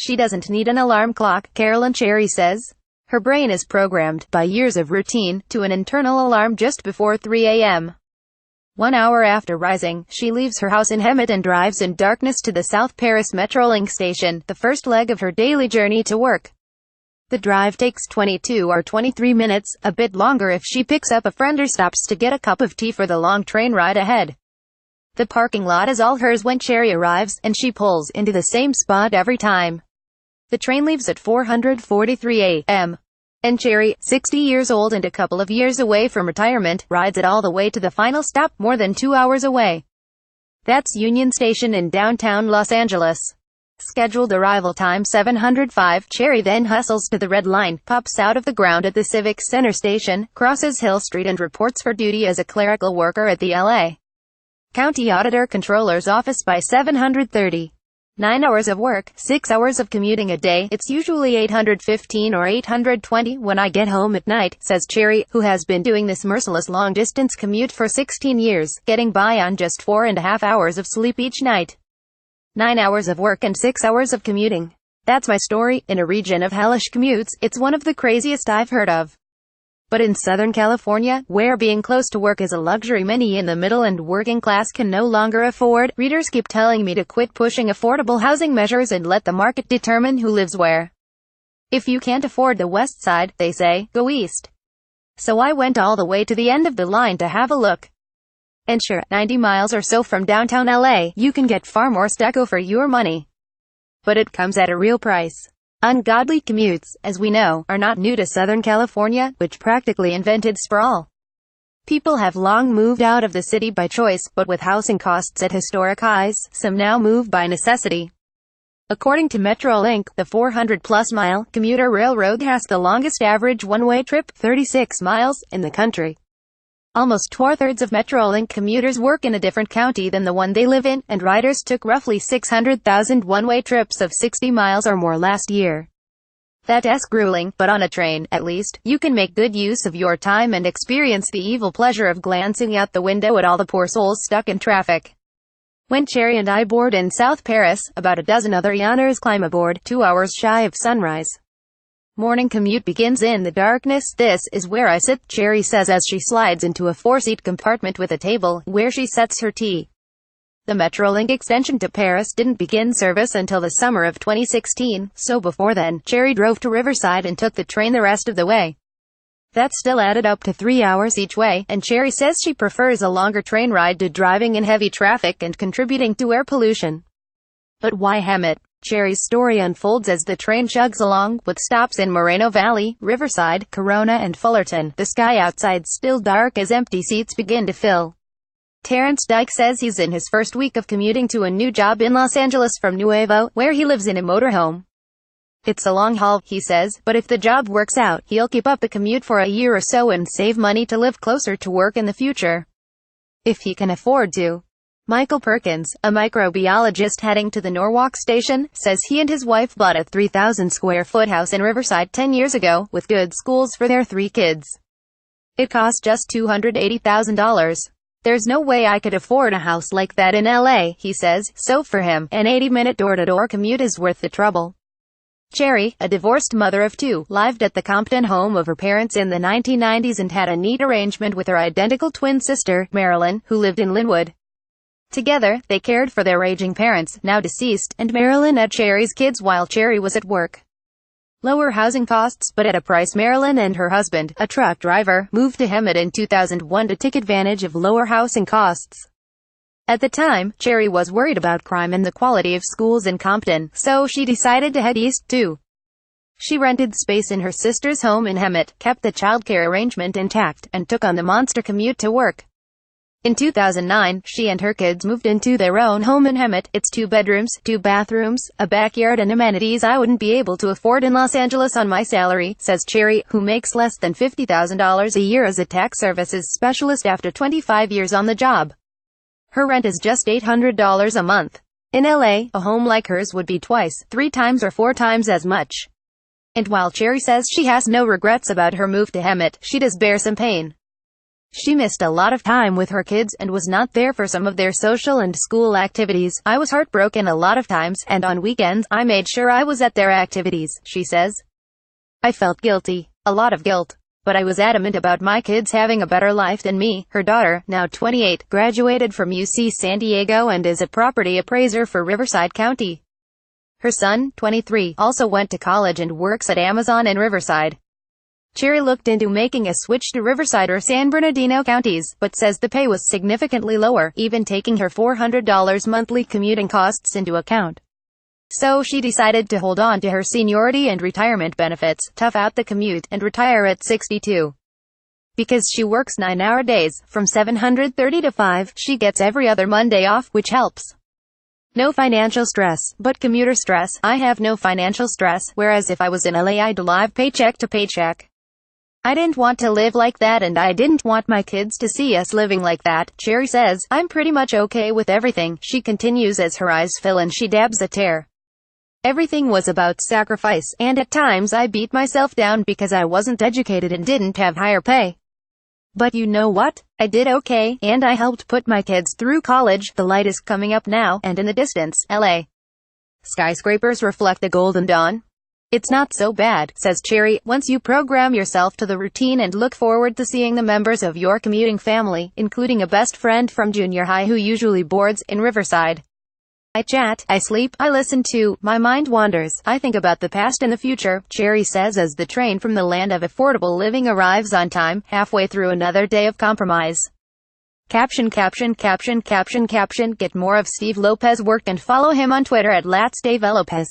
She doesn't need an alarm clock, Carolyn Cherry says. Her brain is programmed, by years of routine, to an internal alarm just before 3 a.m. 1 hour after rising, she leaves her house in Hemet and drives in darkness to the South Perris Metrolink station, the first leg of her daily journey to work. The drive takes 22 or 23 minutes, a bit longer if she picks up a friend or stops to get a cup of tea for the long train ride ahead. The parking lot is all hers when Cherry arrives, and she pulls into the same spot every time. The train leaves at 4:43 a.m. and Cherry, 60 years old and a couple of years away from retirement, rides it all the way to the final stop, more than 2 hours away. That's Union Station in downtown Los Angeles. Scheduled arrival time 7:05. Cherry then hustles to the Red Line, pops out of the ground at the Civic Center station, crosses Hill Street and reports for duty as a clerical worker at the L.A. County Auditor Controller's office by 7:30. 9 hours of work, 6 hours of commuting a day. It's usually 815 or 820 when I get home at night, says Cherry, who has been doing this merciless long-distance commute for 16 years, getting by on just 4.5 hours of sleep each night. 9 hours of work and 6 hours of commuting. That's my story. In a region of hellish commutes, it's one of the craziest I've heard of. But in Southern California, where being close to work is a luxury many in the middle and working class can no longer afford, readers keep telling me to quit pushing affordable housing measures and let the market determine who lives where. If you can't afford the west side, they say, go east. So I went all the way to the end of the line to have a look. And sure, 90 miles or so from downtown LA, you can get far more stucco for your money. But it comes at a real price. Ungodly commutes, as we know, are not new to Southern California, which practically invented sprawl. People have long moved out of the city by choice, but with housing costs at historic highs, some now move by necessity. According to Metrolink, the 400-plus-mile commuter railroad has the longest average one-way trip, 36 miles, in the country. Almost 2/3 of Metrolink commuters work in a different county than the one they live in, and riders took roughly 600,000 one-way trips of 60 miles or more last year. That's grueling, but on a train, at least, you can make good use of your time and experience the evil pleasure of glancing out the window at all the poor souls stuck in traffic. When Cherry and I board in South Perris, about a dozen other yawners climb aboard, 2 hours shy of sunrise. Morning commute begins in the darkness. This is where I sit, Cherry says as she slides into a 4-seat compartment with a table, where she sets her tea. The Metrolink extension to Paris didn't begin service until the summer of 2016, so before then, Cherry drove to Riverside and took the train the rest of the way. That still added up to 3 hours each way, and Cherry says she prefers a longer train ride to driving in heavy traffic and contributing to air pollution. But why Hemet? Cherry's story unfolds as the train chugs along, with stops in Moreno Valley, Riverside, Corona and Fullerton. The sky outside still dark as empty seats begin to fill. Terrence Dyke says he's in his first week of commuting to a new job in Los Angeles from Nuevo, where he lives in a motorhome. It's a long haul, he says, but if the job works out, he'll keep up the commute for a year or so and save money to live closer to work in the future. If he can afford to. Michael Perkins, a microbiologist heading to the Norwalk station, says he and his wife bought a 3,000-square-foot house in Riverside 10 years ago, with good schools for their 3 kids. It cost just $280,000. There's no way I could afford a house like that in LA, he says, so for him, an 80-minute door-to-door commute is worth the trouble. Cherry, a divorced mother of 2, lived at the Compton home of her parents in the 1990s and had a neat arrangement with her identical twin sister, Marilyn, who lived in Linwood. Together, they cared for their aging parents, now deceased, and Marilyn had Cherry's kids while Cherry was at work. Lower housing costs, but at a price. Marilyn and her husband, a truck driver, moved to Hemet in 2001 to take advantage of lower housing costs. At the time, Cherry was worried about crime and the quality of schools in Compton, so she decided to head east too. She rented space in her sister's home in Hemet, kept the childcare arrangement intact, and took on the monster commute to work. In 2009, she and her kids moved into their own home in Hemet. It's 2 bedrooms, 2 bathrooms, a backyard and amenities I wouldn't be able to afford in Los Angeles on my salary, says Cherry, who makes less than $50,000 a year as a tax services specialist after 25 years on the job. Her rent is just $800 a month. In LA, a home like hers would be twice, 3 times or 4 times as much. And while Cherry says she has no regrets about her move to Hemet, she does bear some pain. She missed a lot of time with her kids and was not there for some of their social and school activities. I was heartbroken a lot of times, and on weekends, I made sure I was at their activities, she says. I felt guilty. A lot of guilt. But I was adamant about my kids having a better life than me. Her daughter, now 28, graduated from UC San Diego and is a property appraiser for Riverside County. Her son, 23, also went to college and works at Amazon in Riverside. Cherry looked into making a switch to Riverside or San Bernardino counties, but says the pay was significantly lower, even taking her $400 monthly commuting costs into account. So she decided to hold on to her seniority and retirement benefits, tough out the commute, and retire at 62. Because she works 9-hour days, from 7:30 to 5, she gets every other Monday off, which helps. No financial stress, but commuter stress. I have no financial stress, whereas if I was in LA I'd live paycheck to paycheck. I didn't want to live like that and I didn't want my kids to see us living like that, Cherry says. I'm pretty much okay with everything, she continues as her eyes fill and she dabs a tear. Everything was about sacrifice, and at times I beat myself down because I wasn't educated and didn't have higher pay. But you know what? I did okay, and I helped put my kids through college. The light is coming up now, and in the distance, LA skyscrapers reflect the golden dawn. It's not so bad, says Cherry, once you program yourself to the routine and look forward to seeing the members of your commuting family, including a best friend from junior high who usually boards in Riverside. I chat, I sleep, I listen to, my mind wanders, I think about the past and the future, Cherry says as the train from the land of affordable living arrives on time, halfway through another day of compromise. Caption. Get more of Steve Lopez work and follow him on Twitter at @SteveLopez.